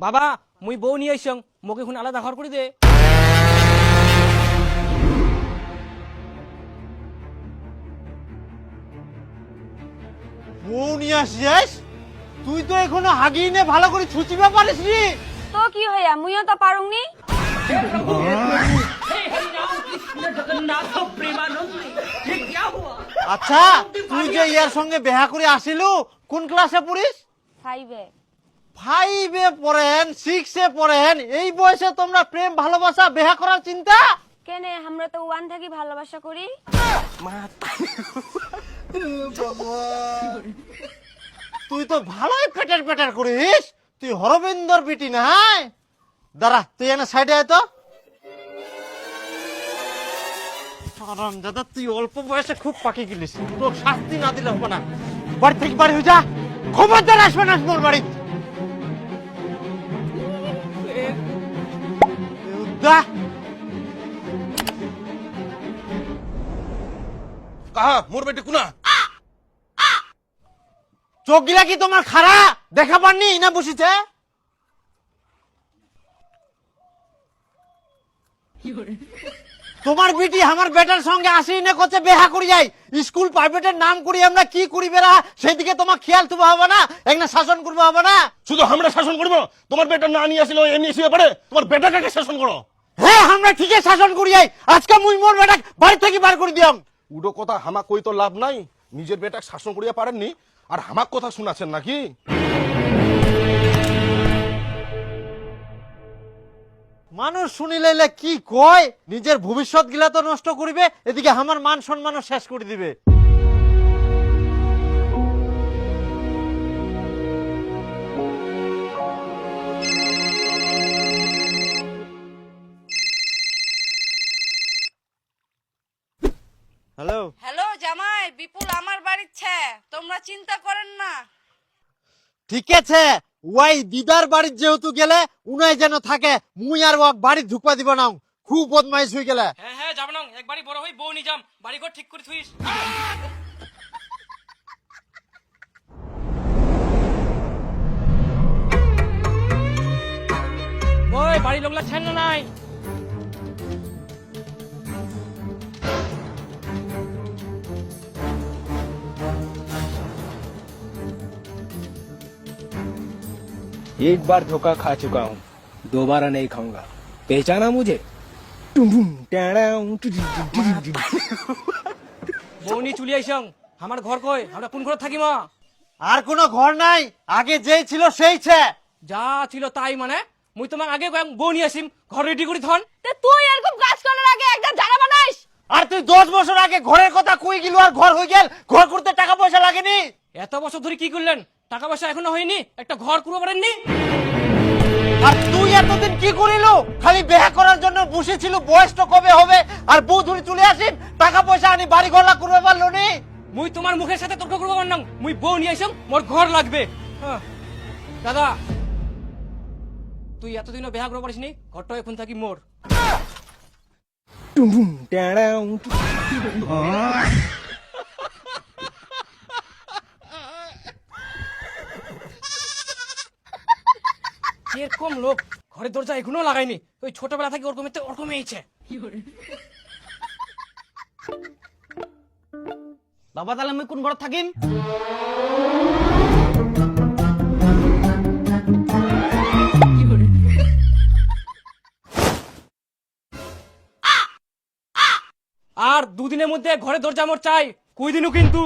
বাবা মুই বউ নিয়ে আইসং মোকে এখন আলাদা ঘর করে দে। বউ নিয়ে আসিস? তুই তো এখনো হাগিয়ে নে ভালো করে ছুচিবা পারিস নি। তো কি হইয়া মুইও তো পারুংনি। আচ্ছা তুই যে ইয়ার সঙ্গে বেহা করে আসিলু কোন ক্লাসে পড়িস? 5 এ। 5 এ পড়েন 6 এ পড়েন, এই বয়সে তোমরা প্রেম ভালোবাসা বেহা করার চিন্তা? কেনে আমরা তো 1 থেকে ভালোবাসা করি। তুই তো ভালোই পেটার পেটার করিস, তুই হরবিন্দর বিটি না? দাঁড়া তুই এনে সাইডে আয় তো। দাদা তুই অল্প বয়সে খুব পাকি গেলিস, তোর শাস্তি না দিলে হবে না। বাড়ি থেকে বাড়ি হয়ে যা, খবরদার আসবে না মোর বাড়ি। কাহা মোর বেটি কুনা? চোখ গিলা কি তোমার খারা দেখা পাননি না বসিছে? তোমার বিটি আমার বেটার সঙ্গে আসি না করছে বেহা করি যাই, স্কুল প্রাইভেটের নাম করি আমরা কি করি বেড়া, সেদিকে তোমার খেয়াল তুবা হবে না, একটা শাসন করবো হবে না? শুধু আমরা শাসন করবো? তোমার বেটা না নিয়ে আসিল এমনি শুয়ে পড়ে, তোমার বেটাকে শাসন করো। হ্যাঁ আমরা ঠিকই শাসন করি যাই, আজকে মুই মোর বেটা বাড়ি থেকে বার করে দিয়াম। উডো কথা হামাক কই তো লাভ নাই, নিজের বেটাকে শাসন করিয়া পারেননি আর হামাক কথা শুনাছেন নাকি? মানুষ শুনিলে কি কয়, নিজের ভবিষ্যৎ গিলা তো নষ্ট করিবে, এদিকে আমার মান সম্মানও শেষ করে দিবে। হ্যালো হ্যালো জামাই, বিপুল আমার বাড়িতে, তোমরা চিন্তা করেন না। ঠিক আছে, ওই দিদার বাড়ির যেহেতু গেলে উনাই যেন থাকে, মুই আর ওক বাড়ি ঢুকবা দিব না, খুব বদমাইশ হয়ে গেলে। হ্যাঁ হ্যাঁ যাব না, একবারই বড় হই বউ নিয়ে যাম, বাড়ি ঘর ঠিক করে থুইস। ওই বাড়ি লোকলা ছেন না নাই? एक बार धोखा खा चुका हूँ, दोबारा नहीं खाऊंगा। पहचाना मुझे? বউ নিয়ে চলে আইসং, আমার ঘর কই, আমরা কোন ঘরে থাকি মা? আর কোনো ঘর নাই, আগে যেই ছিল সেই ছে। যা ছিল তাই মানে, মুই তোমাক আগে কয়েক বউ নিয়ে আসিম, ঘর রেডি করে থন। তে তুই এরকম কাজ করার আগে একটা জানা বানাইস। আর তুই 10 বছর আগে ঘরের কথা কই গেল আর ঘর হয়ে গেল, ঘর করতে টাকা পয়সা লাগেনি? এত বছর ধরে কি করলেন, টাকা পয়সা এখনো হয়নি, একটা ঘর করবো পারেননি? আর তুই এতদিন কি করিল? খালি বিয়ে করার জন্য বসেছিল, বয়স তো কবে হবে, আর বউ ধরে চলে আসিম, টাকা পয়সা আনি বাড়ি ঘর করবে পারলো নি? মুই তোমার মুখের সাথে তর্ক করবো পারলাম, মুই বউ নিয়ে আইসং, মোর ঘর লাগবে। হ্যাঁ। দাদা তুই এতদিনও বেহা করবো পারিস নি, ঘরটা এখন থাকি মোর। এরকম লোক ঘরের দরজা এখনো লাগাইনি, ওই ছোটবেলা থেকে ওরকম এইছে। বাবা তাহলে আমি কোন ঘর থাকিম? আর দুদিনের মধ্যে ঘরের দরজা মোর চাই, কই দিনও কিন্তু।